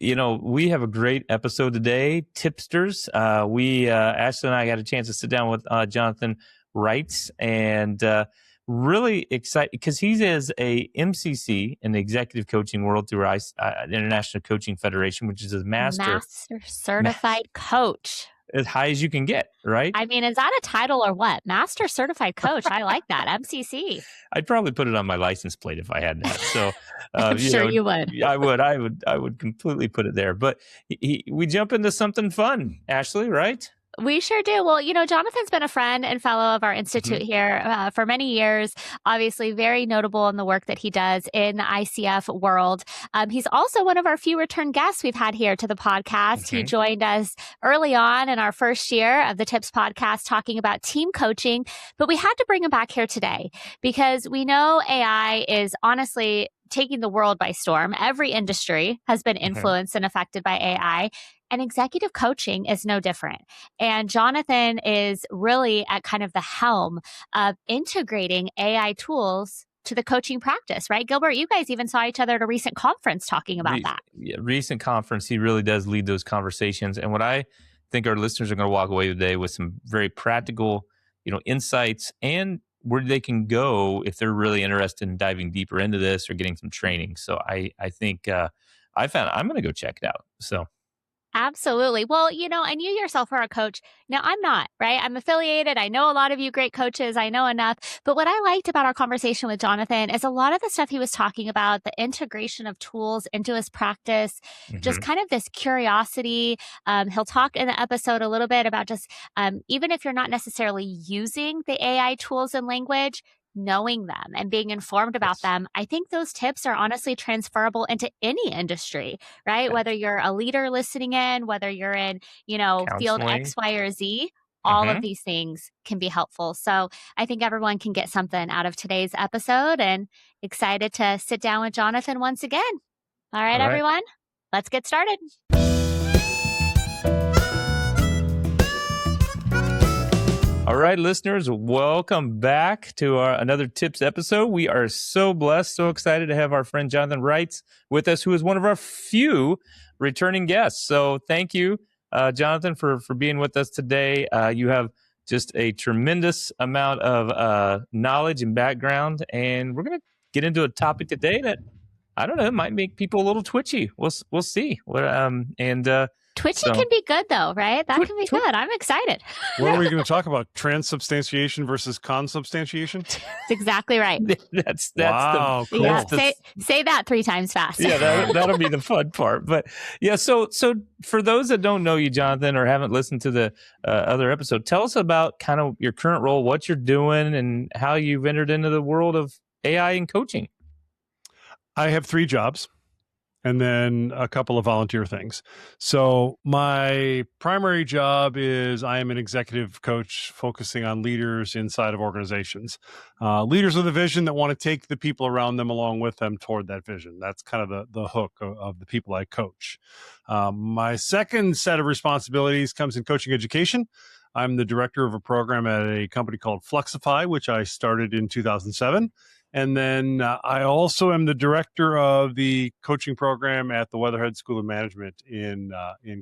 we have a great episode today, Tipsters. Ashlie and I got a chance to sit down with Jonathan Reitz, and really excited because he is a MCC in the executive coaching world through the International Coaching Federation, which is a master certified coach. As high as you can get, right? I mean, is that a title or what? Master certified coach. I like that. MCC. I'd probably put it on my license plate if I had that. So I'm sure you would. I would completely put it there. But we jump into something fun, Ashlie, right? We sure do. Well, Jonathan's been a friend and fellow of our institute here for many years, obviously very notable in the work that he does in the ICF world. He's also one of our few return guests we've had here to the podcast. He joined us early on in our first year of the Tips podcast talking about team coaching, but we had to bring him back here today because we know AI is honestly taking the world by storm. Every industry has been influenced and affected by AI. And executive coaching is no different. And Jonathan is really at kind of the helm of integrating AI tools to the coaching practice, right? Gilbert, you guys even saw each other at a recent conference talking about that. Recent conference, he really does lead those conversations. And what I think our listeners are going to walk away today with some very practical, insights and where they can go if they're really interested in diving deeper into this or getting some training. So I think I'm going to go check it out. So. Absolutely. Well, and you yourself are a coach. Now, I'm not, right? I'm affiliated. I know a lot of you great coaches. I know enough. But what I liked about our conversation with Jonathan is a lot of the stuff he was talking about, the integration of tools into his practice, just kind of this curiosity. He'll talk in the episode a little bit about just, even if you're not necessarily using the AI tools and language, knowing them and being informed about them. I think those tips are honestly transferable into any industry, right? Whether you're a leader listening in, whether you're in, field X, Y, or Z, all of these things can be helpful. So I think everyone can get something out of today's episode, and excited to sit down with Jonathan once again. All right, everyone, let's get started. All right, listeners, welcome back to another Tips episode. We are so blessed, so excited to have our friend Jonathan Reitz with us, who is one of our few returning guests. So thank you, Jonathan, for being with us today. You have just a tremendous amount of knowledge and background, and we're going to get into a topic today that, I don't know, might make people a little twitchy. We'll see. Twitchy can be good, though, right? That can be good. I'm excited. What are we going to talk about? Transubstantiation versus consubstantiation? That's exactly right. That's wow, cool. Yeah, say that 3 times fast. Yeah, that'll be the fun part. But yeah, so for those that don't know you, Jonathan, or haven't listened to the other episode, tell us about kind of your current role, what you're doing, and how you've entered into the world of AI and coaching. I have 3 jobs, and then a couple of volunteer things. So my primary job is I am an executive coach focusing on leaders inside of organizations, leaders with a vision that want to take the people around them along with them toward that vision. That's kind of the hook of the people I coach. My second set of responsibilities comes in coaching education. I'm the director of a program at a company called Fluxify, which I started in 2007. And then I also am the director of the coaching program at the Weatherhead School of Management in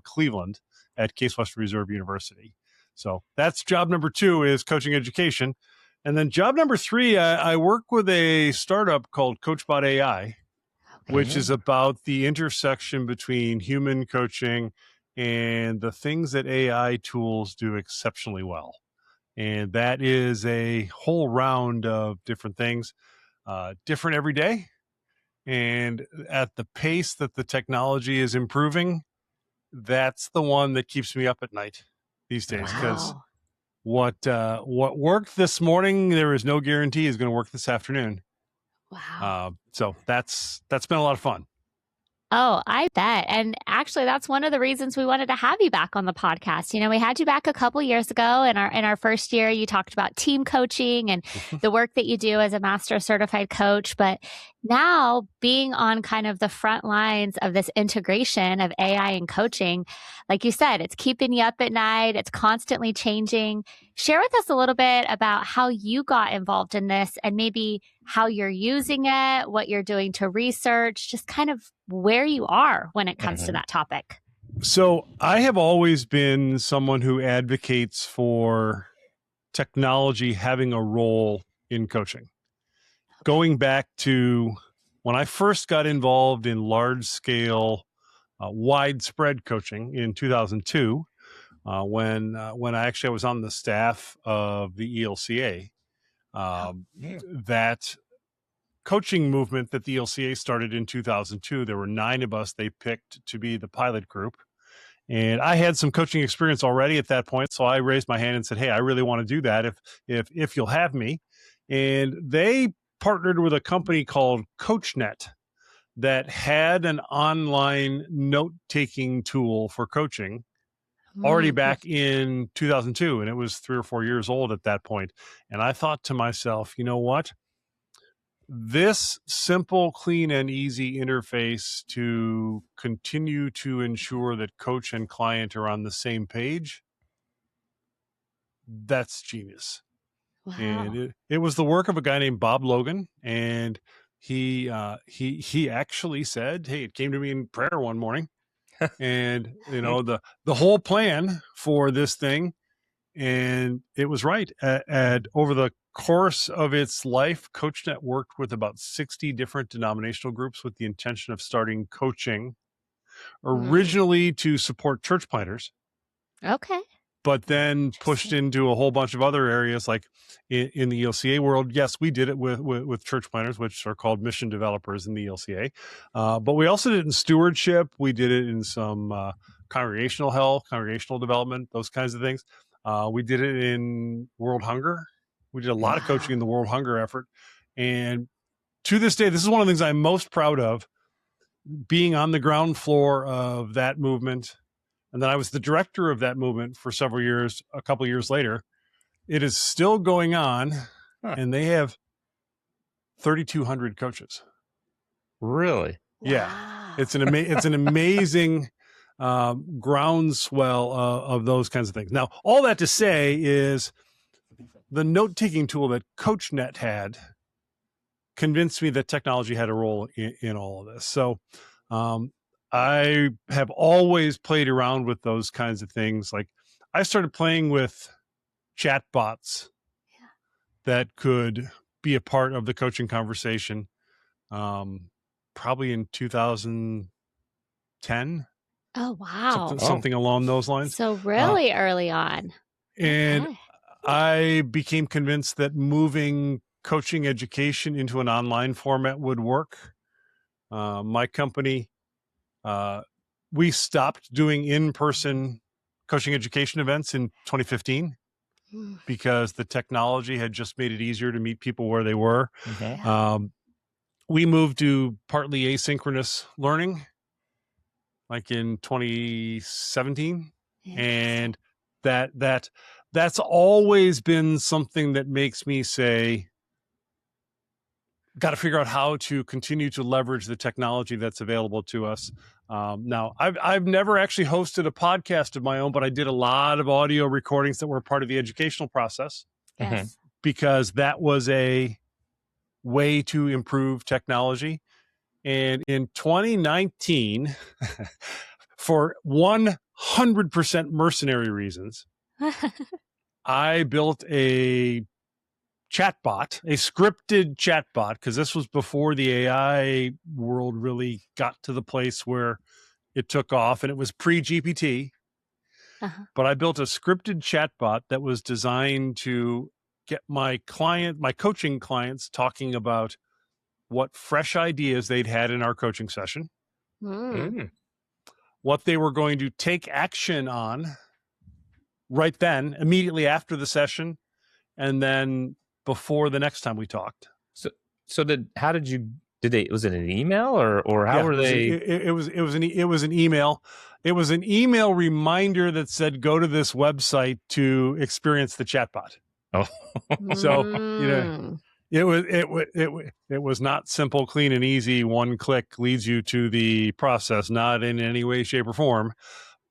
Cleveland at Case Western Reserve University. So that's job number 2 is coaching education. And then job number 3, I work with a startup called CoachBot AI, which is about the intersection between human coaching and the things that AI tools do exceptionally well. And that is a whole round of different things. Different every day, and at the pace that the technology is improving, that's the one that keeps me up at night these days. Because what worked this morning, there is no guarantee is going to work this afternoon. Wow! So that's been a lot of fun. Oh, I bet. And actually, that's one of the reasons we wanted to have you back on the podcast. We had you back a couple years ago in our first year. You talked about team coaching and the work that you do as a master certified coach. But now being on kind of the front lines of this integration of AI and coaching, like you said, it's keeping you up at night. It's constantly changing. Share with us a little bit about how you got involved in this and maybe how you're using it, what you're doing to research, just kind of where you are when it comes to Mhm. that topic. So I have always been someone who advocates for technology having a role in coaching. Going back to when I first got involved in large scale, widespread coaching in 2002, when I actually was on the staff of the ELCA, that coaching movement that the ELCA started in 2002, there were 9 of us they picked to be the pilot group. And I had some coaching experience already at that point. So I raised my hand and said, hey, I really want to do that if you'll have me. And they partnered with a company called CoachNet that had an online note-taking tool for coaching already back in 2002. And it was 3 or 4 years old at that point. And I thought to myself, you know what? This simple, clean, and easy interface to continue to ensure that coach and client are on the same page, that's genius. Wow. And it was the work of a guy named Bob Logan, and he actually said, hey, it came to me in prayer one morning, and the whole plan for this thing, and it was right. At over the course of its life, CoachNet worked with about 60 different denominational groups with the intention of starting coaching, originally to support church planters. Okay. But then pushed into a whole bunch of other areas, like in the ELCA world. Yes, we did it with church planters, which are called mission developers in the ELCA. But we also did it in stewardship. We did it in some congregational health, congregational development, those kinds of things. We did it in World Hunger. We did a lot of coaching in the World Hunger effort. And to this day, this is one of the things I'm most proud of, being on the ground floor of that movement. And then I was the director of that movement for several years. A couple of years later, it is still going on, and they have 3,200 coaches. Really? Yeah. Wow. It's an amazing groundswell of those kinds of things. Now, all that to say is the note-taking tool that CoachNet had convinced me that technology had a role in all of this. So I have always played around with those kinds of things. Like I started playing with chat bots that could be a part of the coaching conversation probably in 2010. Oh, wow. Something along those lines. So really early on. And Okay. I became convinced that moving coaching education into an online format would work. My company, we stopped doing in-person coaching education events in 2015 because the technology had just made it easier to meet people where they were. We moved to partly asynchronous learning, like in 2017, and that's always been something that makes me say, got to figure out how to continue to leverage the technology that's available to us. Now, I've never actually hosted a podcast of my own, but I did a lot of audio recordings that were part of the educational process because that was a way to improve technology. And in 2019, for 100% mercenary reasons, I built a chatbot, a scripted chatbot, because this was before the AI world really got to the place where it took off, and it was pre-GPT. But I built a scripted chatbot that was designed to get my coaching clients talking about what fresh ideas they'd had in our coaching session, what they were going to take action on right then, immediately after the session, and then before the next time we talked. So was it an email or how were they? It was an email. It was an email reminder that said, go to this website to experience the chatbot. Oh, so, it was not simple, clean, and easy. One click leads you to the process, not in any way, shape, or form,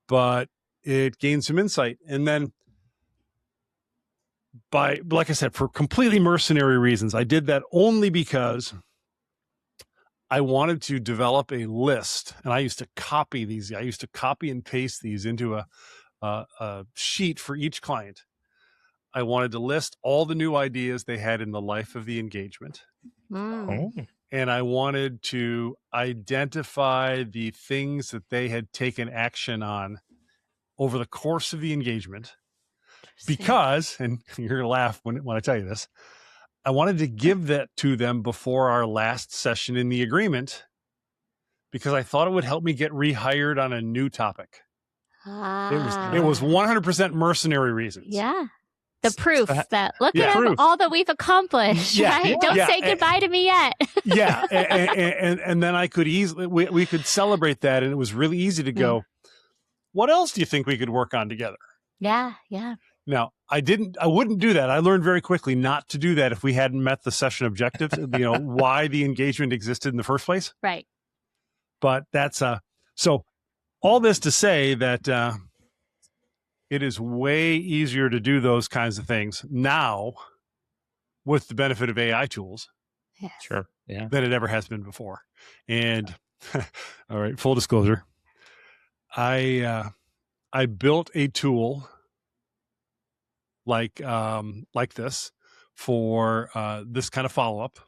but it gained some insight. And then like I said, for completely mercenary reasons, I did that only because I wanted to develop a list, and I used to copy these. I used to copy and paste these into a sheet for each client. I wanted to list all the new ideas they had in the life of the engagement. Oh. And I wanted to identify the things that they had taken action on over the course of the engagement. Because, and you're going to laugh when I tell you this, I wanted to give that to them before our last session in the agreement, because I thought it would help me get rehired on a new topic. It was 100% mercenary reasons. Yeah. The proof that look at proof. all that we've accomplished. Right? Don't say goodbye to me yet. And then I could easily we could celebrate that, and it was really easy to go, what else do you think we could work on together? Yeah. Now, I wouldn't do that. I learned very quickly not to do that if we hadn't met the session objectives, why the engagement existed in the first place. Right. But that's so all this to say that it is way easier to do those kinds of things now with the benefit of AI tools. Yes. Sure. Yeah. Than it ever has been before. And all right, full disclosure, I built a tool like this for this kind of follow-up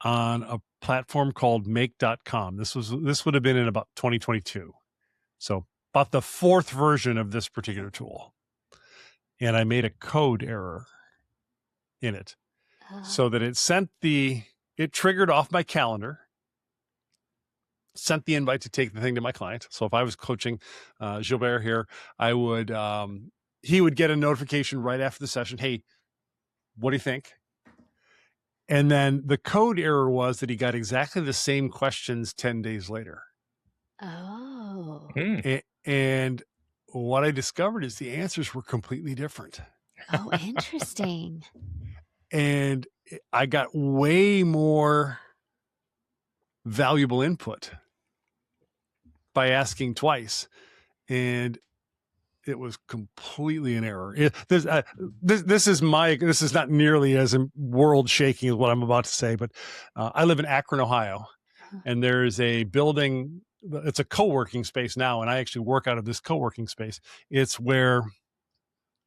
on a platform called make.com. This would have been in about 2022. So about the 4th version of this particular tool. And I made a code error in it so that it triggered off my calendar, sent the invite to take the thing to my client. So if I was coaching Gilbert here, he would get a notification right after the session. Hey, what do you think? And then the code error was that he got exactly the same questions 10 days later. Oh. And what I discovered is the answers were completely different. Oh, interesting. And I got way more valuable input by asking twice. And it was completely an error. This is not nearly as world shaking as what I'm about to say, but I live in Akron, Ohio, and there's a building. It's a co-working space now, and I actually work out of this co-working space. It's where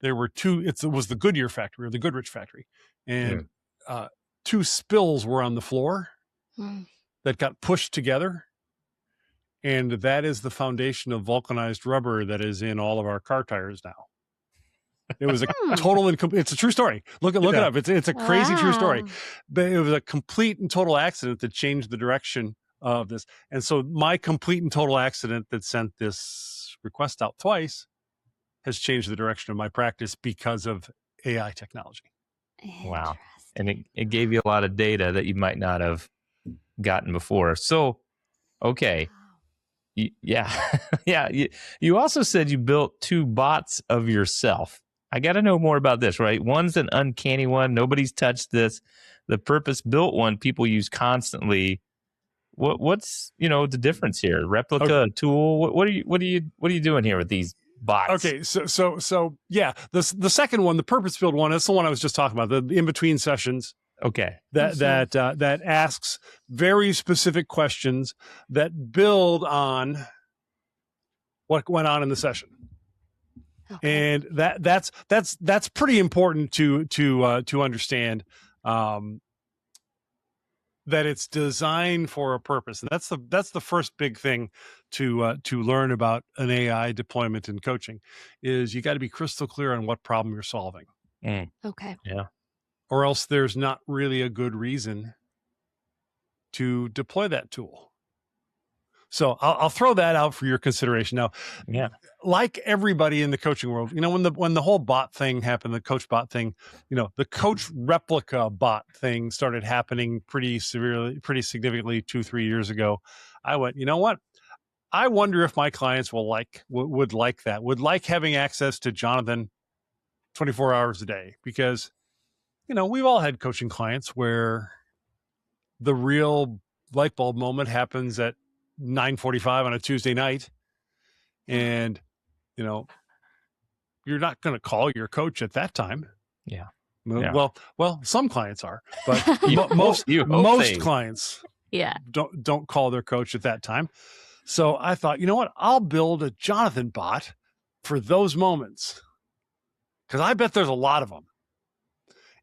there were it was the Goodyear factory or the Goodrich factory, and 2 spills were on the floor that got pushed together. And that is the foundation of vulcanized rubber that is in all of our car tires now. It was a total it's a true story. Look it up. It's a crazy true story. But it was a complete and total accident that changed the direction of this. And so my complete and total accident that sent this request out twice has changed the direction of my practice because of AI technology. Wow. And it gave you a lot of data that you might not have gotten before. So, okay. Yeah. You also said you built 2 bots of yourself. I got to know more about this, right? One's an uncanny one. Nobody's touched this. The purpose-built one people use constantly. What's the difference here? Replica, a tool. What are you doing here with these bots? Okay, so yeah, the second one, the purpose-built one, that's the one I was just talking about. The in-between sessions. Okay. That asks very specific questions that build on what went on in the session. Okay. And that's pretty important to understand that it's designed for a purpose. And that's the first big thing to learn about an AI deployment in coaching is you got to be crystal clear on what problem you're solving. Okay. Yeah. Or else there's not really a good reason to deploy that tool. So I'll throw that out for your consideration. Now, like everybody in the coaching world, when the whole bot thing happened, the coach bot thing, the coach replica bot thing started happening pretty significantly 2-3 years ago. I went, you know what? I wonder if my clients would like that, would like having access to Jonathan 24 hours a day, because we've all had coaching clients where the real light bulb moment happens at 9:45 on a Tuesday night. And, you're not going to call your coach at that time. Yeah. Well, some clients are, but most clients Yeah. don't call their coach at that time. So I thought, you know what? I'll build a Jonathan bot for those moments, because I bet there's a lot of them.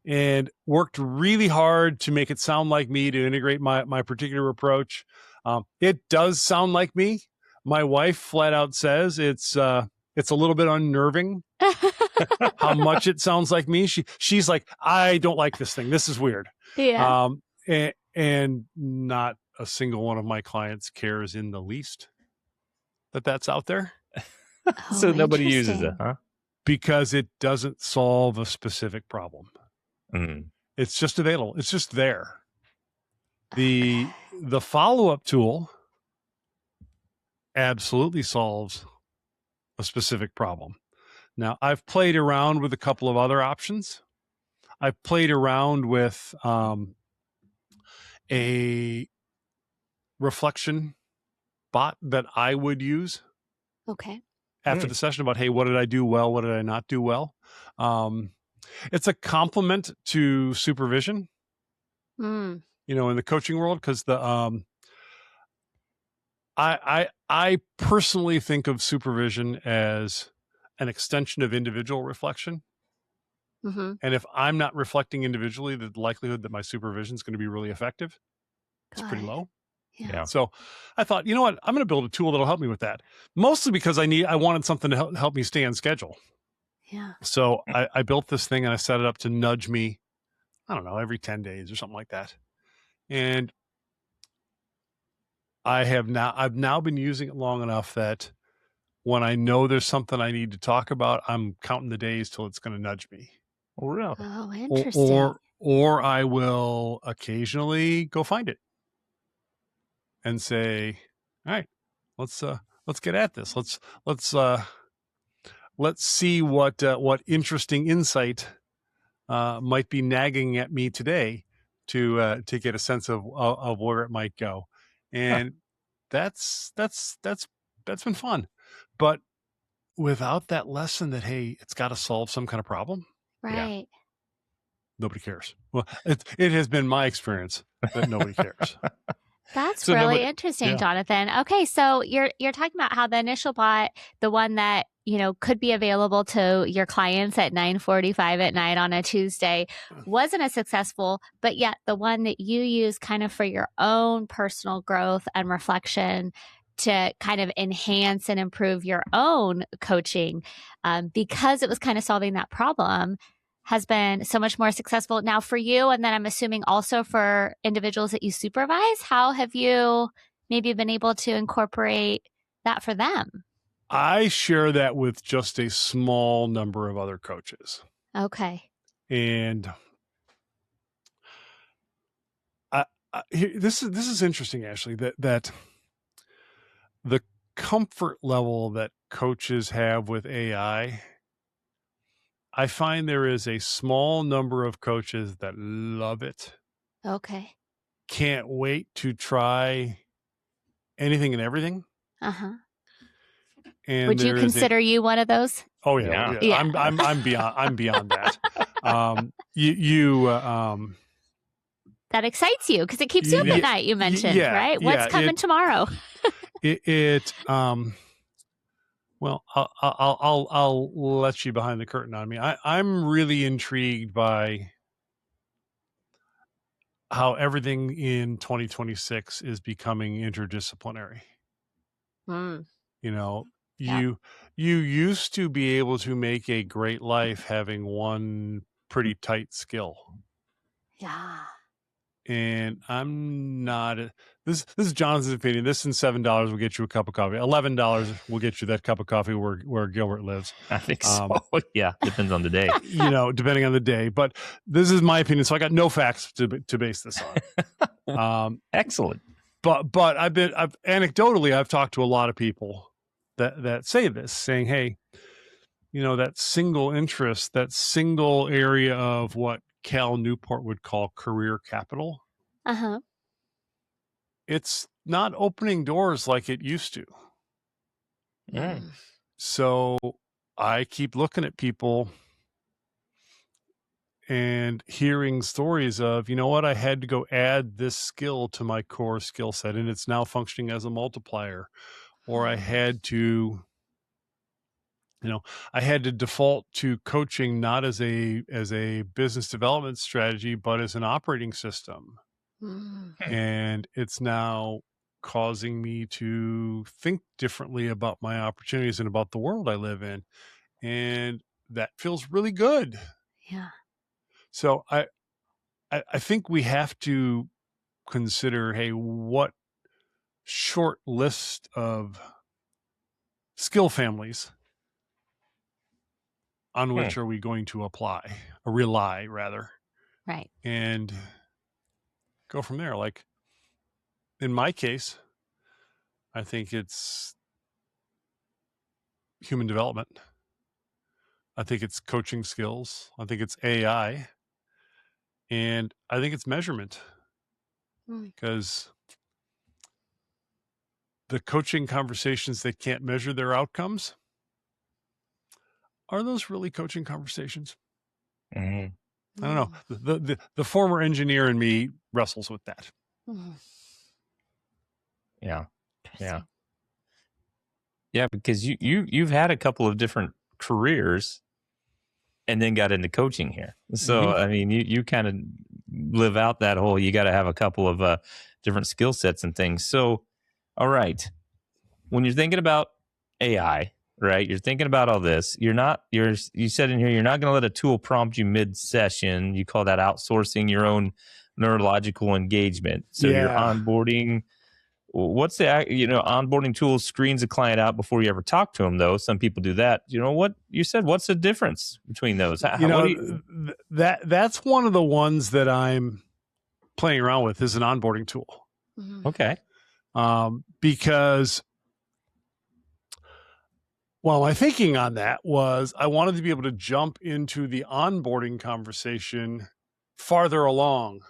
And worked really hard to make it sound like me, to integrate my particular approach. It does sound like me. My wife flat out says it's a little bit unnerving how much it sounds like me. She's like, I don't like this thing. This is weird. Yeah. And not a single one of my clients cares in the least that that's out there. So nobody uses it, huh? Because it doesn't solve a specific problem. It's just available. It's just there. The follow-up tool absolutely solves a specific problem. Now, I've played around with a couple of other options. I've played around with a reflection bot that I would use. Okay. After the session about, hey, what did I do well? What did I not do well? It's a complement to supervision, in the coaching world, because I personally think of supervision as an extension of individual reflection. And if I'm not reflecting individually, the likelihood that my supervision is going to be really effective is pretty low. Yeah. So I thought, you know what? I'm going to build a tool that'll help me with that. Mostly because I wanted something to help me stay on schedule. Yeah. So I built this thing and I set it up to nudge me, I don't know, every 10 days or something like that. And I've now been using it long enough that when I know there's something I need to talk about, I'm counting the days till it's going to nudge me. Oh, really? Oh, interesting. Or I will occasionally go find it and say, all right, let's get at this. Let's see what interesting insight might be nagging at me today to get a sense of where it might go. And that's been fun. But without that lesson that, hey, it's got to solve some kind of problem. Right. Nobody cares. Well, it has been my experience that nobody cares. That's really interesting, yeah. Jonathan. Okay, so you're talking about how the initial bot, the one that could be available to your clients at 9:45 at night on a Tuesday, wasn't as successful, but yet the one that you use kind of for your own personal growth and reflection to kind of enhance and improve your own coaching, because it was kind of solving that problem, has been so much more successful now for you. And then I'm assuming also for individuals that you supervise. How have you maybe been able to incorporate that for them? I share that with just a small number of other coaches. Okay. And this is interesting, Ashlie, that the comfort level that coaches have with AI, I find there is a small number of coaches that love it. Okay. Can't wait to try anything and everything. Uh-huh. And would you consider you one of those? Oh yeah. I'm beyond that. That excites you because it keeps you up at night, you mentioned, right? What's coming tomorrow? Well, I'll let you behind the curtain on me. I'm really intrigued by how everything in 2026 is becoming interdisciplinary. You used to be able to make a great life having one pretty tight skill. Yeah. And I'm not. This is Jonathan's opinion. This and $7 will get you a cup of coffee. $11 will get you that cup of coffee where Gilbert lives. I think so. Yeah, depends on the day. Depending on the day. But this is my opinion, so I got no facts to base this on. Excellent. But anecdotally, I've talked to a lot of people that say this, saying, hey, that single interest, that single area of what Cal Newport would call career capital. Uh-huh. It's not opening doors like it used to. So I keep looking at people and hearing stories of, you know what, I had to go add this skill to my core skill set and it's now functioning as a multiplier, or I had to default to coaching not as a business development strategy, but as an operating system. And it's now causing me to think differently about my opportunities and about the world I live in. And that feels really good. Yeah. So I think we have to consider, hey, what short list of skill families on which are we going to rely rather, Right. and go from there. Like in my case, I think it's human development. I think it's coaching skills. I think it's AI. And I think it's measurement, because the coaching conversations that can't measure their outcomes, are those really coaching conversations? I don't know. The former engineer in me wrestles with that. Yeah. Because you've had a couple of different careers and then got into coaching here. So I mean, you kind of live out that whole, you got to have a couple of different skill sets and things. So, all right, when you're thinking about AI, right? You're thinking about all this. You said in here, you're not going to let a tool prompt you mid-session. You call that outsourcing your own neurological engagement. So you're onboarding. What's the onboarding tool screens a client out before you ever talk to them, though? Some people do that. You know what you said? What's the difference between those? That's one of the ones that I'm playing around with, is an onboarding tool. Okay. Because, well, my thinking on that was I wanted to be able to jump into the onboarding conversation farther along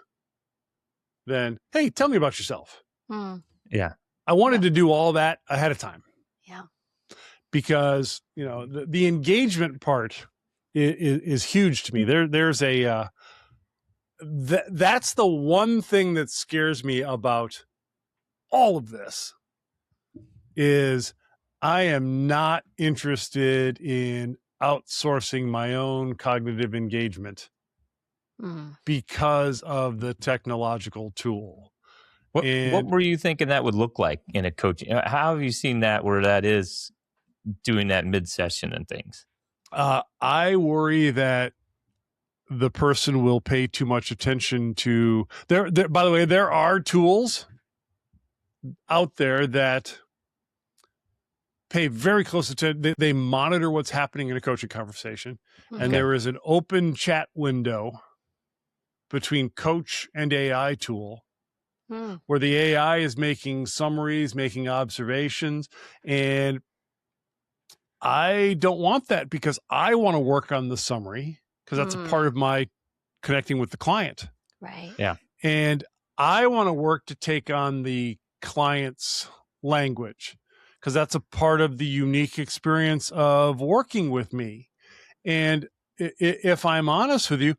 than, hey, tell me about yourself. Yeah. I wanted to do all that ahead of time. Yeah. Because, the engagement part is huge to me. There's that's the one thing that scares me about all of this, is I am not interested in outsourcing my own cognitive engagement because of the technological tool. What were you thinking that would look like in a coaching? How have you seen that where that is doing that mid-session and things? I worry that the person will pay too much attention to there. By the way, there are tools out there that pay very close attention. They monitor what's happening in a coaching conversation. And there is an open chat window between coach and AI tool, where the AI is making summaries, making observations. And I don't want that, because I want to work on the summary, because that's a part of my connecting with the client. Right. Yeah. And I want to work to take on the client's language, because that's a part of the unique experience of working with me. And if I'm honest with you,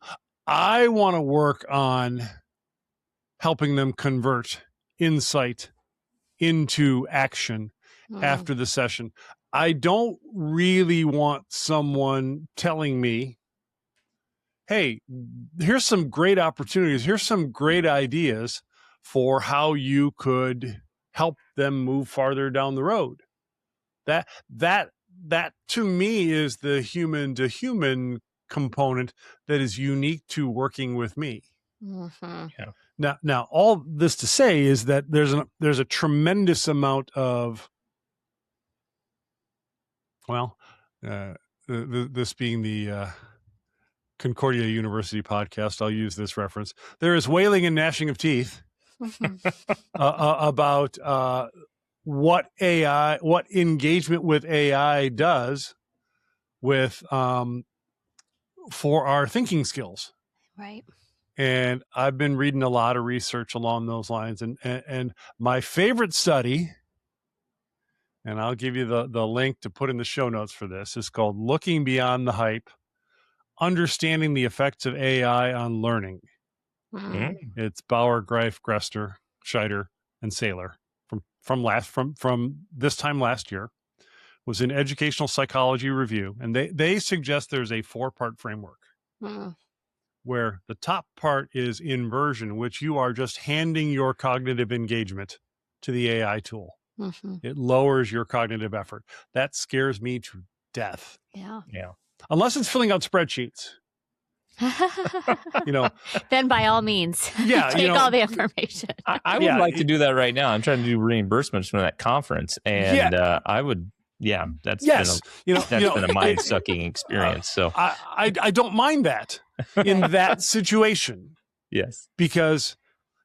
I want to work on helping them convert insight into action after the session. I don't really want someone telling me, hey, here's some great opportunities. Here's some great ideas for how you could help them move farther down the road. That to me is the human to human component that is unique to working with me. Yeah. Now, all this to say is that there's a tremendous amount of, this being the Concordia University podcast, I'll use this reference. There is wailing and gnashing of teeth about what engagement with AI does with for our thinking skills. Right. And I've been reading a lot of research along those lines. And my favorite study, and I'll give you the link to put in the show notes for this, is called Looking Beyond the Hype Understanding the Effects of AI on Learning. Mm. It's Bauer, Greif, Grester, Scheider, and Saylor from this time last year. Was in Educational Psychology Review, and they suggest there's a 4-part framework where the top part is inversion, which you are just handing your cognitive engagement to the AI tool. Mm-hmm. It lowers your cognitive effort. That scares me to death. Yeah. Unless it's filling out spreadsheets. Then by all means, Yeah, take all the information. I would like to do that right now. I'm trying to do reimbursements from that conference, and I would. Yeah, that's been a mind-sucking experience. So I don't mind that in that situation. Yes, because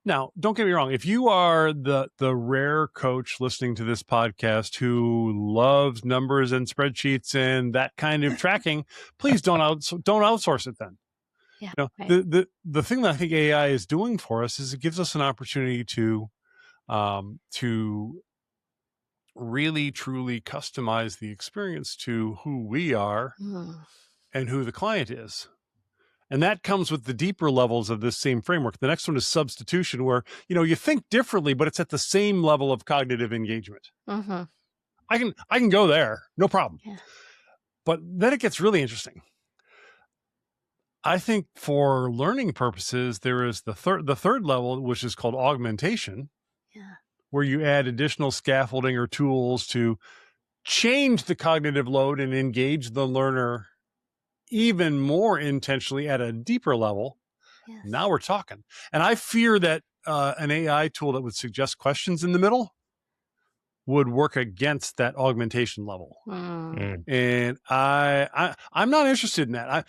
now don't get me wrong. If you are the rare coach listening to this podcast who loves numbers and spreadsheets and that kind of tracking, please don't outsource it then. Yeah, the thing that I think AI is doing for us is it gives us an opportunity to really truly customize the experience to who we are and who the client is. And that comes with the deeper levels of this same framework. The next one is substitution, where, you think differently, but it's at the same level of cognitive engagement. Mm-hmm. I can go there, no problem. Yeah. But then it gets really interesting. I think for learning purposes, there is the third level, which is called augmentation. Yeah. Where you add additional scaffolding or tools to change the cognitive load and engage the learner even more intentionally at a deeper level. Yes. Now we're talking. And I fear that an AI tool that would suggest questions in the middle would work against that augmentation level. And I'm not interested in that.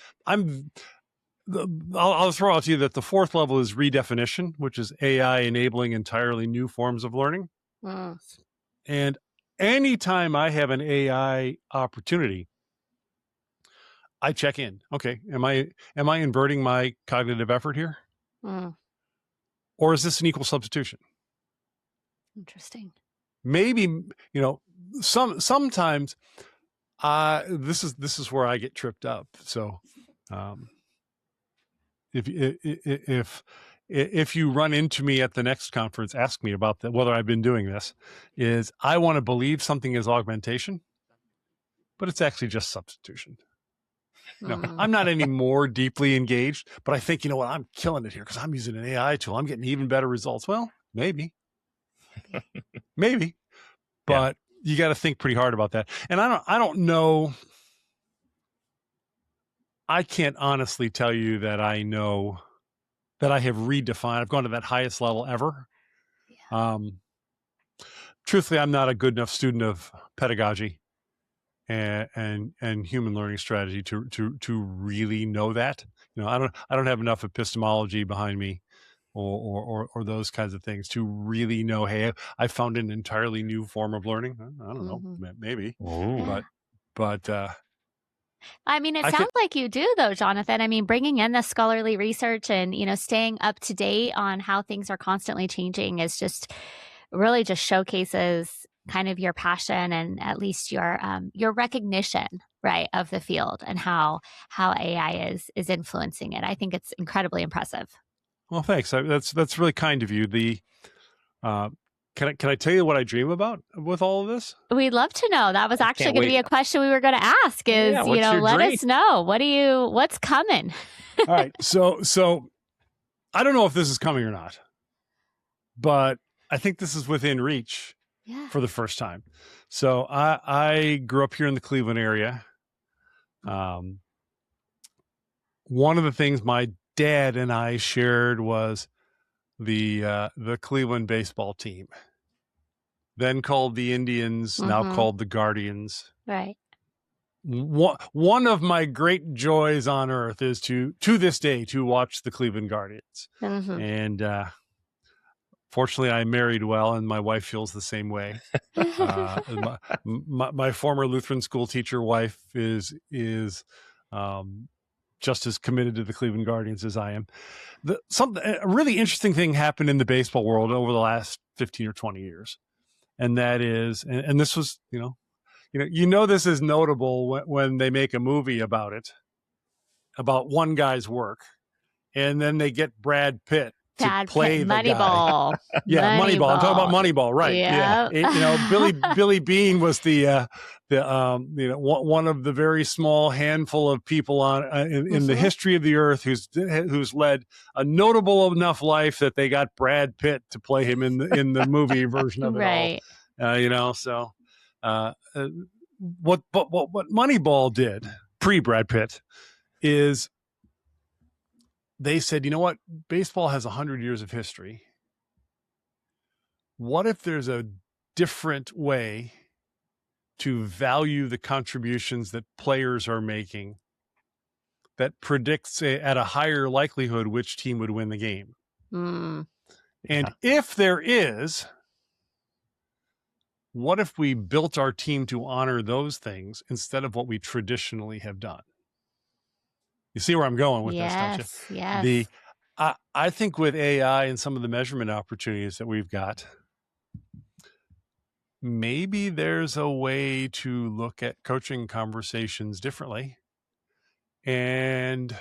I'll throw out to you that the fourth level is redefinition, which is AI enabling entirely new forms of learning. And anytime I have an AI opportunity, I check in. Okay, am I inverting my cognitive effort here? Or is this an equal substitution? Interesting. Maybe, sometimes this is where I get tripped up. So if you run into me at the next conference, ask me about that, whether I've been doing this. Is I want to believe something is augmentation, but it's actually just substitution. No, I'm not any more deeply engaged, but I think, I'm killing it here because I'm using an AI tool. I'm getting even better results. Well, maybe, but you got to think pretty hard about that. And I don't know. I can't honestly tell you that I know that I have redefined. I've gone to that highest level ever. Yeah. Truthfully, I'm not a good enough student of pedagogy and human learning strategy to really know that. I don't have enough epistemology behind me or those kinds of things to really know, hey, I found an entirely new form of learning. I don't know, maybe, but I mean, it sounds like you do, though, Jonathan. I mean, bringing in the scholarly research and, staying up to date on how things are constantly changing is just really just showcases kind of your passion and at least your recognition, right, of the field and how AI is influencing it. I think it's incredibly impressive. Well, thanks. That's really kind of you. Can I tell you what I dream about with all of this? We'd love to know. That was actually going to be a question we were going to ask is, let us know. What's coming? All right. So I don't know if this is coming or not, but I think this is within reach for the first time. So I grew up here in the Cleveland area. One of the things my dad and I shared was the Cleveland baseball team, then called the Indians, now called the Guardians. Right. One of my great joys on earth is to this day to watch the Cleveland Guardians. And fortunately, I married well, and my wife feels the same way. My former Lutheran school teacher wife is just as committed to the Cleveland Guardians as I am. A really interesting thing happened in the baseball world over the last 15 or 20 years. And that is, and this was, this is notable when they make a movie about it. about one guy's work, and then they get Brad Pitt to play the Moneyball. guy. Yeah, Moneyball. I'm talking about Moneyball, right? Yep. Yeah. Billy Bean was the one of the very small handful of people in the history of the earth who's led a notable enough life that they got Brad Pitt to play him in the movie version of it right. all. So what Moneyball did pre Brad Pitt is they said, you know what? Baseball has 100 years of history. What if there's a different way to value the contributions that players are making that predicts at a higher likelihood which team would win the game? And if there is, what if we built our team to honor those things instead of what we traditionally have done? You see where I'm going with this, don't you? Yes. I think with AI and some of the measurement opportunities that we've got, maybe there's a way to look at coaching conversations differently and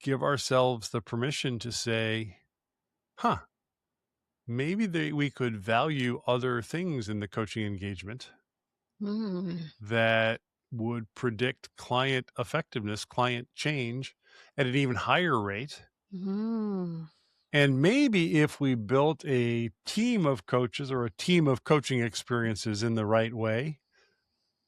give ourselves the permission to say, maybe we could value other things in the coaching engagement that would predict client effectiveness, client change at an even higher rate. And maybe if we built a team of coaches or a team of coaching experiences in the right way,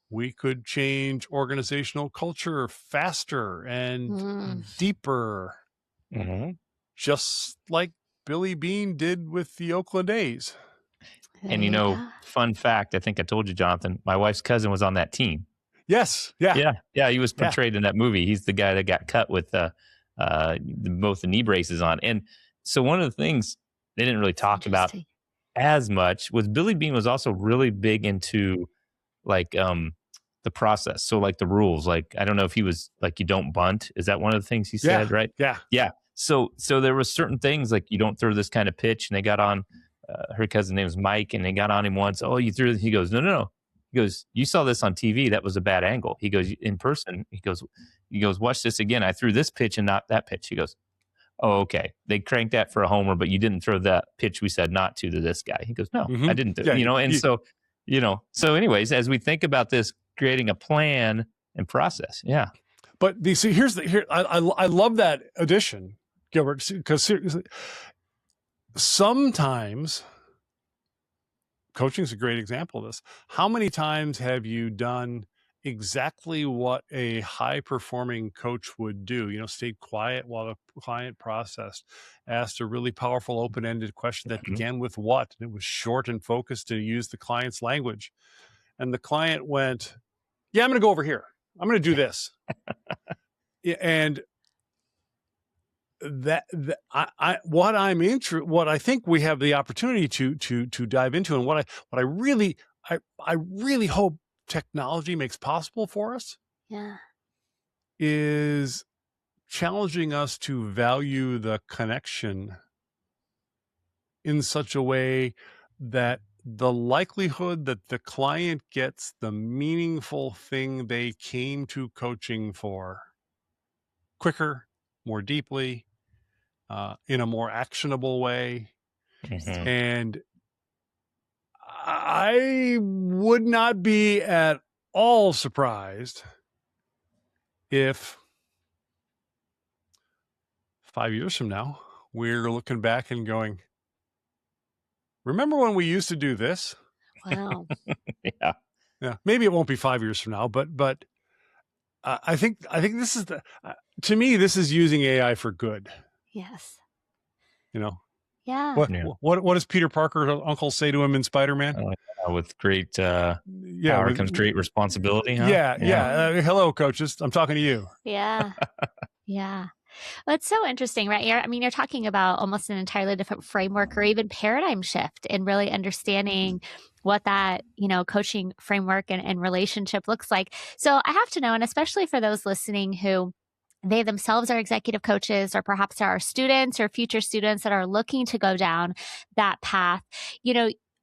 we could change organizational culture faster and deeper, just like Billy Bean did with the Oakland A's. And fun fact, I think I told you, Jonathan, my wife's cousin was on that team. Yes. Yeah. He was portrayed in that movie. He's the guy that got cut with both the knee braces on. And so one of the things they didn't really talk about as much was Billy Bean was also really big into like the process. So like the rules, like I don't know if he was like, you don't bunt. Is that one of the things he said, right? Yeah. So there were certain things like you don't throw this kind of pitch. And they got on her cousin's name was Mike, and they got on him once. Oh, you threw this. He goes, no. He goes, you saw this on TV. That was a bad angle. He goes, in person. He goes, watch this again. I threw this pitch and not that pitch. He goes, oh, okay. They cranked that for a homer, but you didn't throw that pitch we said not to this guy. He goes, no, I didn't. So anyways, as we think about this, creating a plan and process. Yeah. But I love that addition, Gilbert, because seriously, sometimes coaching is a great example of this. How many times have you done exactly what a high-performing coach would do? Stayed quiet while the client processed, asked a really powerful open-ended question that began with what? And it was short and focused to use the client's language. And the client went, yeah, I'm going to go over here. I'm going to do this. And what I think we have the opportunity to dive into, and what I really hope technology makes possible for us, is challenging us to value the connection in such a way that the likelihood that the client gets the meaningful thing they came to coaching for quicker, more deeply, in a more actionable way. And I would not be at all surprised if 5 years from now, we're looking back and going, remember when we used to do this? Wow. Yeah. Maybe it won't be 5 years from now, but I think this is to me, this is using AI for good. Yes. Yeah. What does Peter Parker's uncle say to him in Spider-Man? With great power comes great responsibility. Huh? Yeah. Hello, coaches. I'm talking to you. Yeah. Well, it's so interesting, right? You're talking about almost an entirely different framework or even paradigm shift in really understanding what that, coaching framework and relationship looks like. So I have to know, and especially for those listening who they themselves are executive coaches, or perhaps there are students or future students that are looking to go down that path,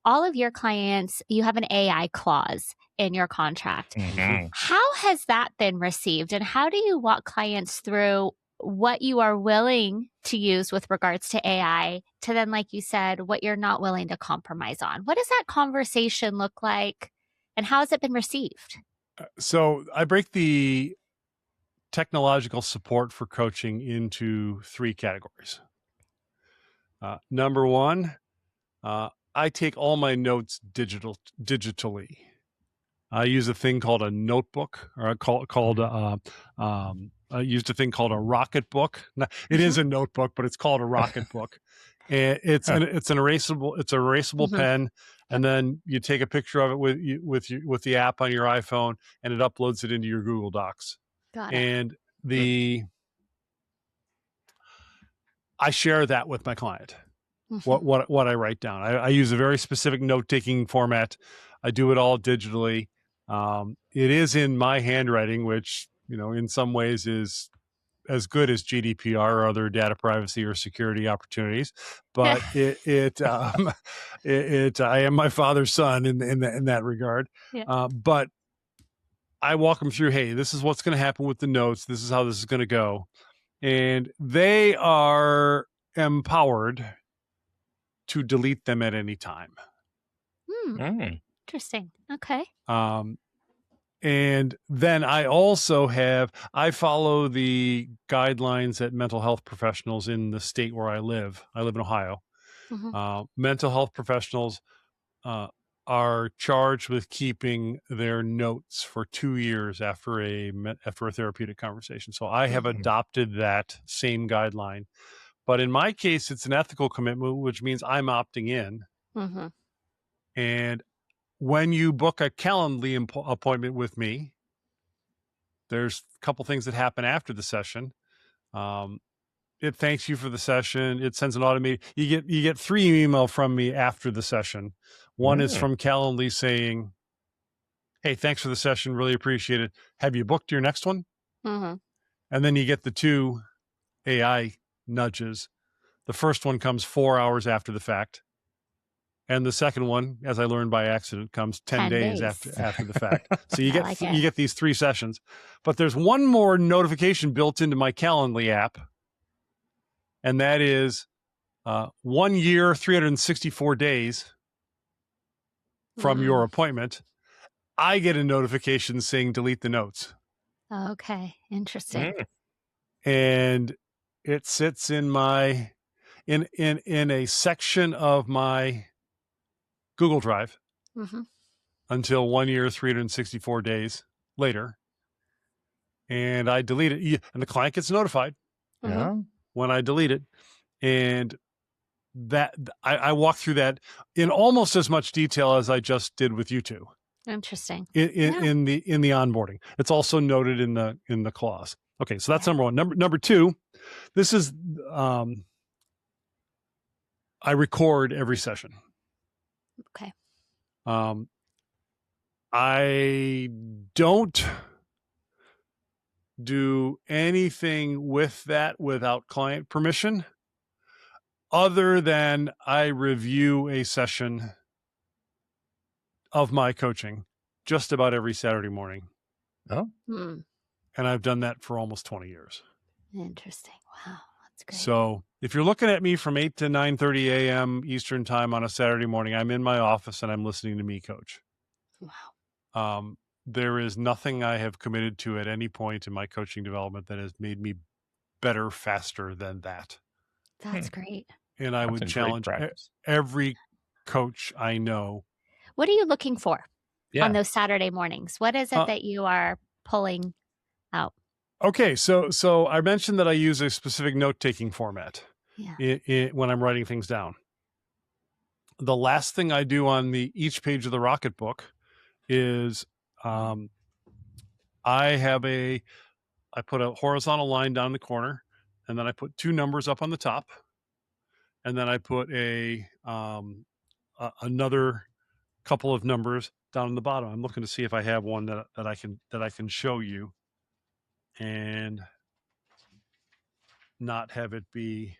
all of your clients, you have an AI clause in your contract. Mhm. How has that been received? And how do you walk clients through what you are willing to use with regards to AI to then, like you said, what you're not willing to compromise on? What does that conversation look like? And how has it been received? So I break the technological support for coaching into 3 categories. Number one, I take all my notes digitally. I use a thing called a notebook, or I used a thing called a rocket book. It is a notebook, but it's called a rocket book. And it's an erasable pen, and then you take a picture of it with the app on your iPhone, and it uploads it into your Google Docs. Got it. And I share that with my client. What I write down. I use a very specific note-taking format. I do it all digitally. It is in my handwriting, which, in some ways is as good as GDPR or other data privacy or security opportunities. But I am my father's son in that regard. Yeah. But I walk them through, hey, this is what's going to happen with the notes. This is how this is going to go. And they are empowered to delete them at any time. Interesting. Okay. And then I also I follow the guidelines that mental health professionals in the state where I live in Ohio. Mental health professionals are charged with keeping their notes for 2 years after a therapeutic conversation. So I have adopted that same guideline. But in my case, it's an ethical commitment, which means I'm opting in. And when you book a Calendly appointment with me, there's a couple things that happen after the session. It thanks you for the session. It sends an automated. You get 3 email from me after the session. One is from Calendly saying, "Hey, thanks for the session. Really appreciate it. Have you booked your next one?" And then you get the 2 AI nudges. The first one comes 4 hours after the fact. And the second one, as I learned by accident, comes 10 days after the fact. So you get these 3 sessions. But there's one more notification built into my Calendly app, and that is 1 year, 364 days from your appointment. I get a notification saying delete the notes. Okay. Interesting. And it sits in my in a section of my Google Drive until 1 year, 364 days later. And I delete it. And the client gets notified when I delete it. And that I walk through that in almost as much detail as I just did with you two. Interesting. In the onboarding. It's also noted in the clause. Okay, so that's number one. Number two, this is I record every session. Okay. I don't do anything with that without client permission, other than I review a session of my coaching just about every Saturday morning. Oh. And I've done that for almost 20 years. Interesting. Wow. That's great. So if you're looking at me from 8 to 9:30 a.m. Eastern time on a Saturday morning, I'm in my office and I'm listening to me coach. Wow. There is nothing I have committed to at any point in my coaching development that has made me better faster than that. That's great. And I would challenge every coach I know. What are you looking for on those Saturday mornings? What is it that you are pulling out? Okay, so I mentioned that I use a specific note-taking format when I'm writing things down. The last thing I do on each page of the Rocket Book is I put a horizontal line down the corner, and then I put 2 numbers up on the top, and then I put another couple of numbers down on the bottom. I'm looking to see if I have one that I can show you and not have it be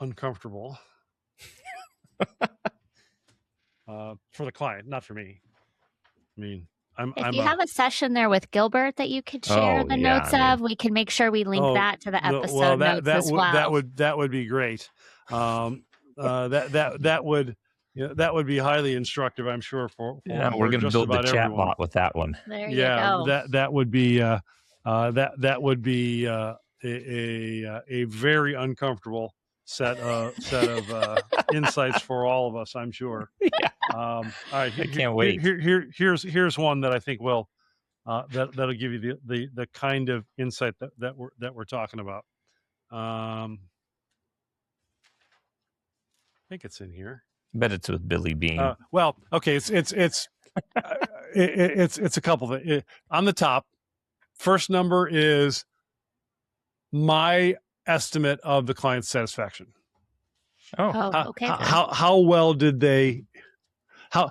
uncomfortable. for the client, not for me. I mean, If you have a session there with Gilbert that you could share the notes of, we can make sure we link that to the episode notes as well. That would be great. That would be highly instructive, I'm sure. For we're going to build the chat bot with that one. There you go. That would be that would be a very uncomfortable set of insights for all of us, I'm sure. Yeah. All right, I can't wait. Here's one that I think will that'll give you the kind of insight that we're talking about. I think it's in here. I bet it's with Billy Bean. Well, okay, it's a couple of on the top. First number is my estimate of the client's satisfaction. Okay. How well did they? How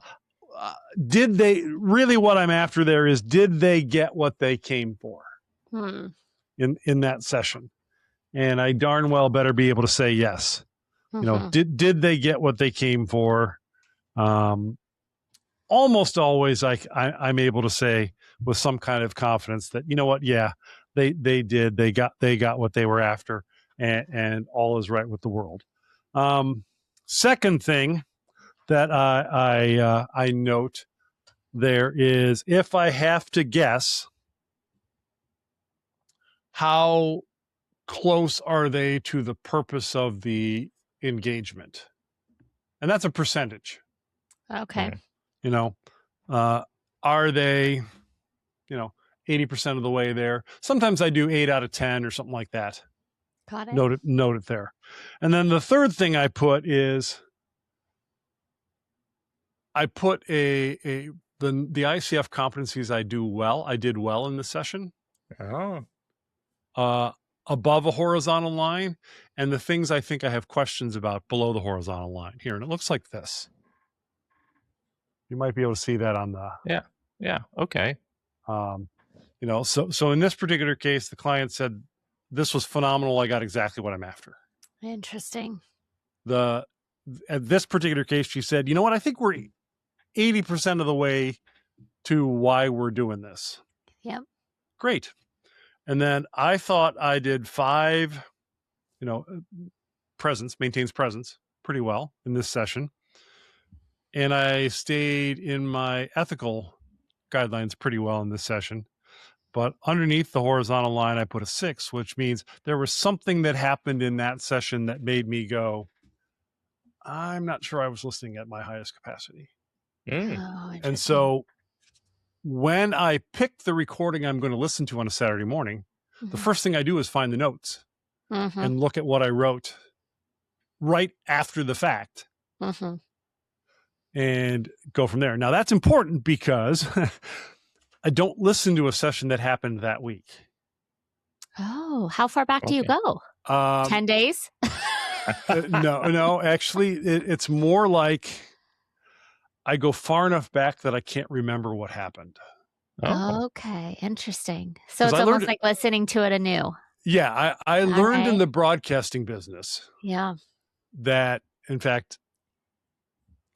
did they? Really, what I'm after there is, did they get what they came for in that session? And I darn well better be able to say yes. You know, did they get what they came for? Almost always, I'm able to say with some kind of confidence that, you know what, yeah, they did. They got what they were after, and all is right with the world. Second thing that I note there is, if I have to guess, how close are they to the purpose of the engagement? And that's a percentage. Okay. You know, are they, 80% of the way there? Sometimes I do 8 out of 10 or something like that. Got it. Note it there. And then the third thing I put is, I put the ICF competencies I did well in the session. Above a horizontal line, and the things I think I have questions about below the horizontal line here. And it looks like this. You might be able to see that on the... Yeah. Okay. So in this particular case, the client said, this was phenomenal. I got exactly what I'm after. Interesting. At this particular case, she said, you know what? I think we're 80% of the way to why we're doing this. Yep. Great. And then I thought I did 5, maintains presence pretty well in this session. And I stayed in my ethical guidelines pretty well in this session. But underneath the horizontal line, I put a 6, which means there was something that happened in that session that made me go, I'm not sure I was listening at my highest capacity. And so when I pick the recording I'm going to listen to on a Saturday morning, the first thing I do is find the notes and look at what I wrote right after the fact and go from there. Now, that's important because I don't listen to a session that happened that week. Oh, how far back do you go? 10 days? No, actually, it's more like I go far enough back that I can't remember what happened. Okay, interesting. So it's almost like listening to it anew. Yeah, I learned in the broadcasting business. Yeah. That, in fact,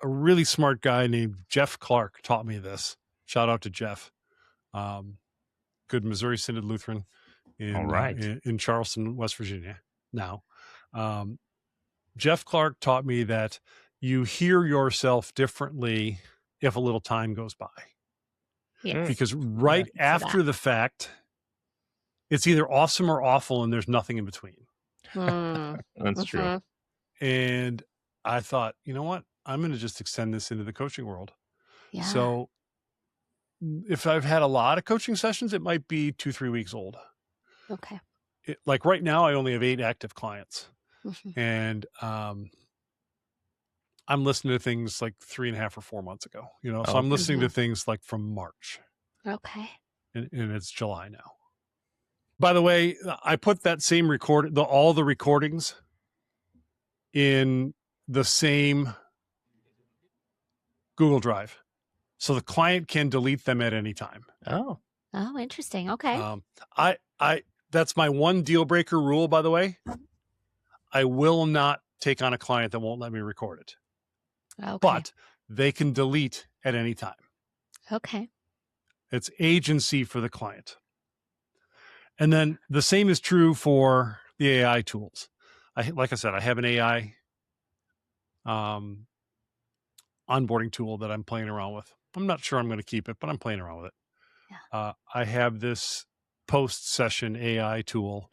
a really smart guy named Jeff Clark taught me this. Shout out to Jeff. Good Missouri Synod Lutheran in Charleston, West Virginia. Now, Jeff Clark taught me that you hear yourself differently if a little time goes by. Yes. Because right after the fact, it's either awesome or awful, and there's nothing in between. That's true. And I thought, you know what? I'm going to just extend this into the coaching world. Yeah. So if I've had a lot of coaching sessions, it might be 2-3 weeks old. Okay. Like right now, I only have 8 active clients. And I'm listening to things like 3.5 or 4 months ago, so I'm listening to things like from March. Okay. And it's July now. By the way, I put that same all the recordings in the same Google Drive. So the client can delete them at any time. Oh, interesting. Okay. That's my one deal breaker rule, by the way. I will not take on a client that won't let me record it. Okay. But they can delete at any time. Okay. It's agency for the client. And then the same is true for the AI tools. Like I said, I have an AI onboarding tool that I'm playing around with. I'm not sure I'm going to keep it, but I'm playing around with it. Yeah. I have this post-session AI tool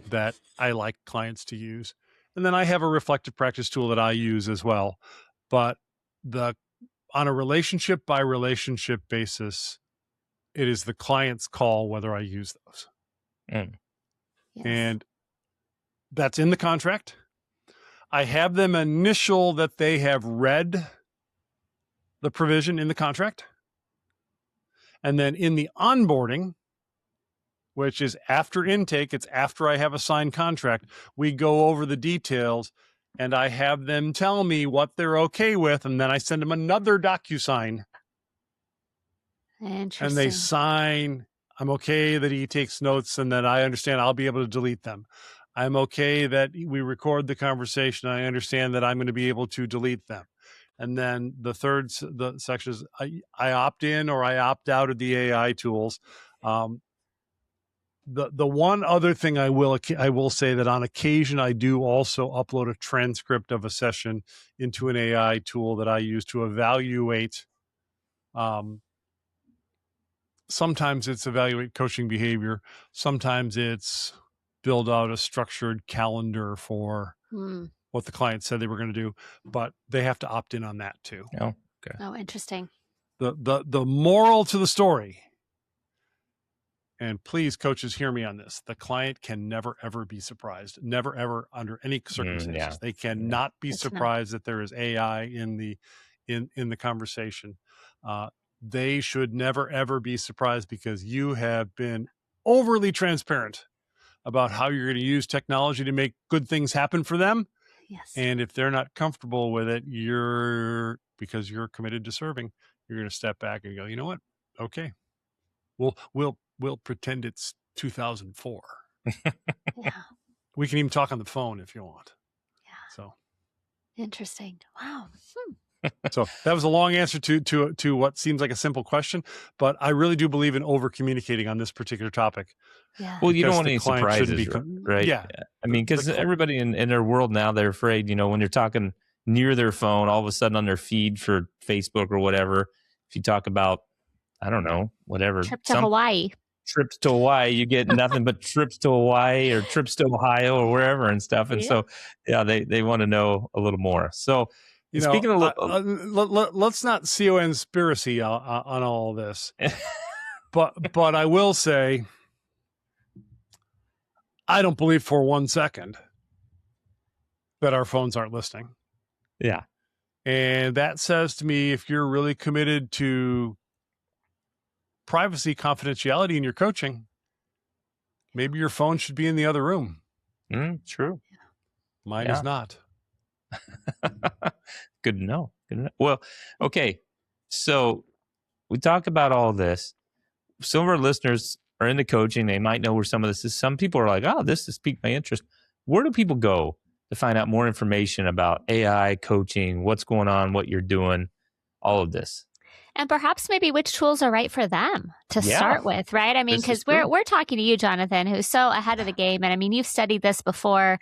that I like clients to use. And then I have a reflective practice tool that I use as well. But on a relationship by relationship basis, it is the client's call whether I use those. Mm. Yes. And that's in the contract. I have them initial that they have read the provision in the contract. And then in the onboarding, which is after intake, it's after I have a signed contract, we go over the details and I have them tell me what they're okay with. And then I send them another DocuSign. Interesting. And they sign, I'm okay that he takes notes and that I understand I'll be able to delete them. I'm okay that we record the conversation. I understand that I'm going to be able to delete them. And then the section is I opt in or I opt out of the AI tools. The one other thing I will say that on occasion I do also upload a transcript of a session into an AI tool that I use to evaluate. Sometimes it's evaluate coaching behavior. Sometimes it's build out a structured calendar for what the client said they were going to do, but they have to opt in on that too. Oh, okay. Oh, interesting. The moral to the story, and please coaches hear me on this, the client can never ever be surprised, never ever under any circumstances. They cannot be surprised that there is AI in the conversation. They should never ever be surprised because you have been overly transparent about how you're going to use technology to make good things happen for them. Yes. And if they're not comfortable with it, because you're committed to serving, you're going to step back and go, you know what? Okay. We'll pretend it's 2004. Yeah. We can even talk on the phone if you want. Yeah. So interesting. Wow. So that was a long answer to what seems like a simple question, but I really do believe in over communicating on this particular topic. Yeah. Well, you don't want any surprises, right? Yeah. I mean, because everybody in their world now, they're afraid, when you're talking near their phone, all of a sudden on their feed for Facebook or whatever, if you talk about, I don't know, whatever. Trip to Hawaii. Trips to Hawaii, you get nothing but trips to Hawaii or trips to Ohio or wherever and stuff. And so, they want to know a little more. So, speaking of, let's not conspiracy on all of this, but I will say, I don't believe for 1 second that our phones aren't listening. Yeah, and that says to me, if you're really committed to privacy, confidentiality in your coaching, maybe your phone should be in the other room. True. Mine is not. Good to know. Well, okay. So we talk about all this. Some of our listeners are into coaching. They might know where some of this is. Some people are like, oh, this has piqued my interest. Where do people go to find out more information about AI coaching, what's going on, what you're doing, all of this? And perhaps maybe which tools are right for them to start with, right? I mean, because we're talking to you, Jonathan, who's so ahead of the game. And I mean, you've studied this before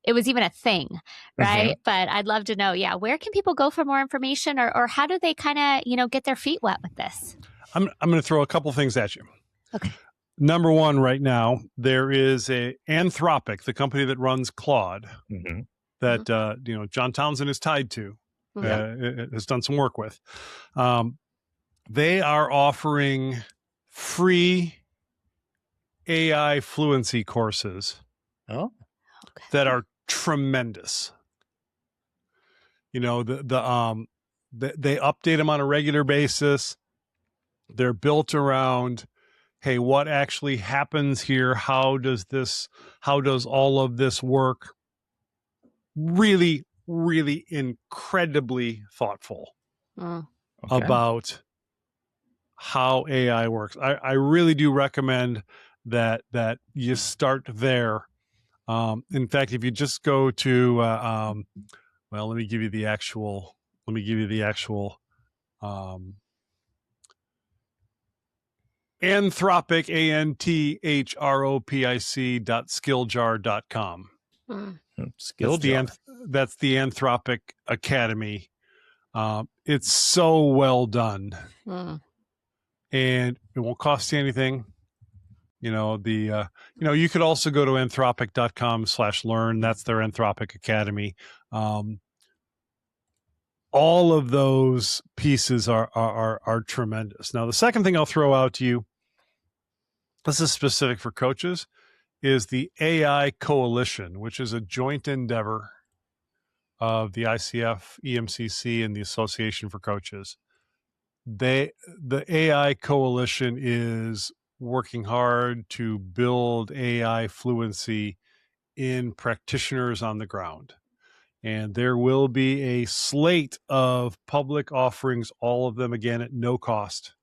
it was even a thing, right? But I'd love to know, where can people go for more information or how do they kind of, get their feet wet with this? I'm going to throw a couple things at you. Okay. Number one, right now, there is a Anthropic, the company that runs Claude, that, John Townsend is tied to, has done some work with. They are offering free AI fluency courses that are tremendous. They update them on a regular basis. They're built around, hey, what actually happens here? How does all of this work? Really, really incredibly thoughtful about how AI works. I really do recommend that you start there. In fact, if you just go to, let me give you the actual let me give you the actual Anthropic, anthropic.skilljar.com. That's the Anthropic Academy. It's so well done, and it won't cost you anything. You could also go to anthropic.com/learn. That's their Anthropic Academy. All of those pieces are tremendous. Now, the second thing I'll throw out to you, this is specific for coaches, is the AI Coalition, which is a joint endeavor of the ICF, EMCC, and the Association for Coaches. The AI Coalition is working hard to build AI fluency in practitioners on the ground. And there will be a slate of public offerings, all of them again at no cost.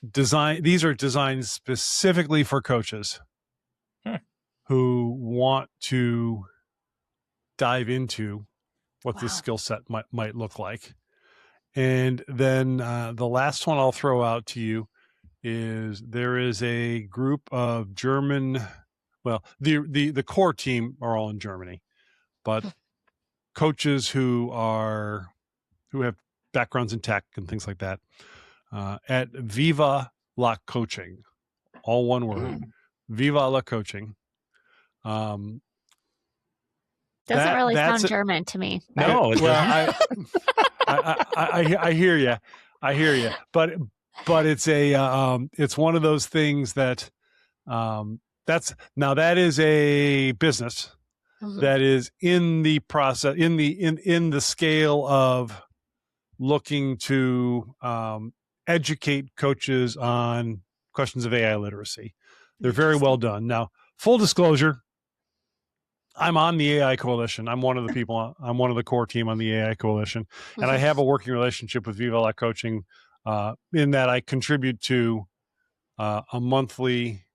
These are designed specifically for coaches who want to dive into what this skill set might look like. And then the last one I'll throw out to you is there is a group of German, well, the core team are all in Germany, but coaches who have backgrounds in tech and things like that, at Viva la Coaching, all one word, Viva la Coaching. Doesn't really sound German to me. No, well, I hear you. But it's it's one of those things that that is a business that is in the process, in the scale of looking to educate coaches on questions of AI literacy. They're very well done. Now, full disclosure, I'm on the AI Coalition. I'm one of the people. I'm one of the core team on the AI Coalition, and I have a working relationship with Viva la Coaching, in that I contribute to a monthly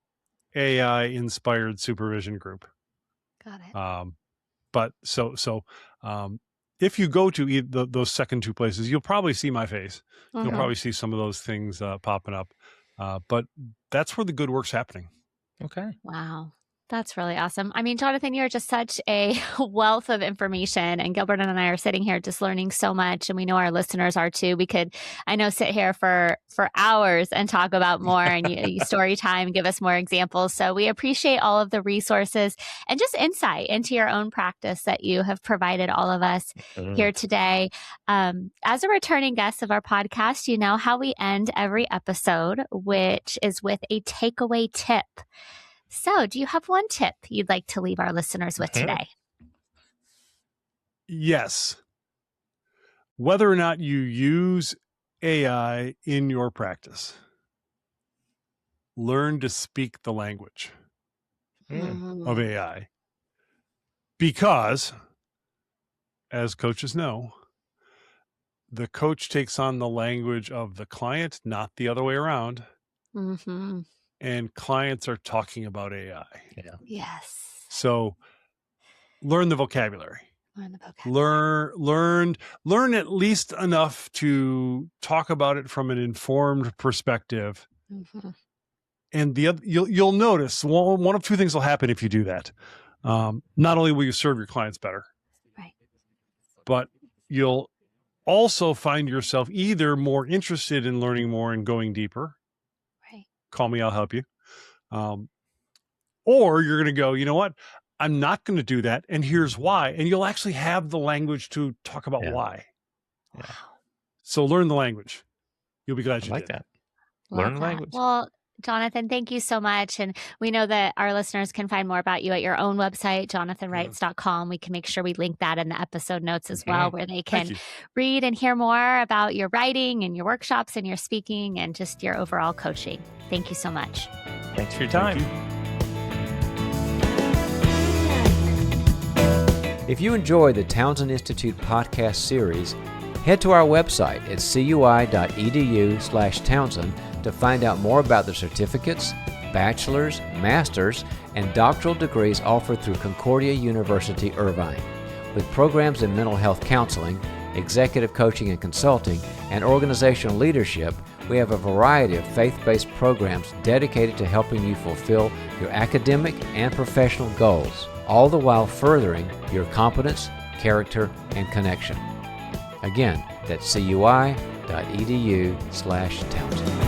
AI-inspired supervision group. Got it. But if you go to those second two places, you'll probably see my face. You'll probably see some of those things popping up. But that's where the good work's happening. Okay. Wow. That's really awesome. I mean, Jonathan, you're just such a wealth of information, and Gilbert and I are sitting here just learning so much, and we know our listeners are too. We could, I know, sit here for hours and talk about more and you story time, give us more examples. So we appreciate all of the resources and just insight into your own practice that you have provided all of us here today. As a returning guest of our podcast, you know how we end every episode, which is with a takeaway tip. So, do you have one tip you'd like to leave our listeners with today? Yes. Whether or not you use AI in your practice, learn to speak the language of AI. Because, as coaches know, the coach takes on the language of the client, not the other way around. And clients are talking about AI. Yeah. Yes. So learn the vocabulary. Learn at least enough to talk about it from an informed perspective. And you'll notice one of two things will happen if you do that. Not only will you serve your clients better, right, but you'll also find yourself either more interested in learning more and going deeper. Call me, I'll help you. Or you're going to go, you know what? I'm not going to do that. And here's why. And you'll actually have the language to talk about why. Yeah. So learn the language. You'll be glad you like did. that. Learn language. Well, Jonathan, thank you so much. And we know that our listeners can find more about you at your own website, jonathanreitz.com. We can make sure we link that in the episode notes as well, where they can read and hear more about your writing and your workshops and your speaking and just your overall coaching. Thank you so much. Thanks for your time. If you enjoy the Townsend Institute podcast series, head to our website at cui.edu/Townsend to find out more about the certificates, bachelor's, master's, and doctoral degrees offered through Concordia University, Irvine, with programs in mental health counseling, executive coaching and consulting, and organizational leadership, we have a variety of faith-based programs dedicated to helping you fulfill your academic and professional goals, all the while furthering your competence, character, and connection. Again, that's cui.edu/Townsend.